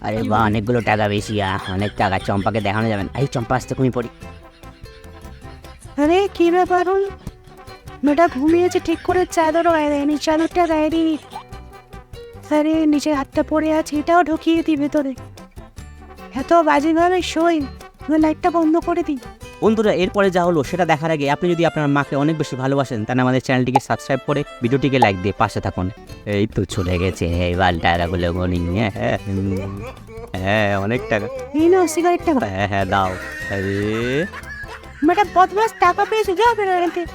আরে বাহ, অনেকগুলো টাকা বেশি, অনেক টাকা। চম্পাকে দেখানো যাবে না। এই চম্পা, আসতে ঘুমিয়ে পড়ি। আরে কি ব্যাপার হল? মেয়েটা ঘুমিয়েছে ঠিক করে, চাদরও গায়ে দেয়নি, চাদরটা গায়ে দিই। আরে নিচে হাতটা পড়ে আছে, এটাও ঢুকিয়ে দিই ভেতরে। এত বাজেভাবে শোই, লাইটটা বন্ধ করে দিই। বন্ধুরা, এরপরে যা হলো সেটা দেখার আগে আপনি যদি আপনার মাকে অনেক বেশি ভালোবাসেন, তাহলে আমাদের চ্যানেলটিকে সাবস্ক্রাইব করে ভিডিওটিকে লাইক দিয়ে পাশে থাকুন। এই তো চলে গেছে, এইবার টাকাগুলো গনি। হ্যাঁ, অনেক টাকা। এই নাও সিগারেটটা। হ্যাঁ হ্যাঁ, দাও। আরে মেয়েটা বদমাস, টাকা পেয়েছে, যাও বেরো এখান থেকে।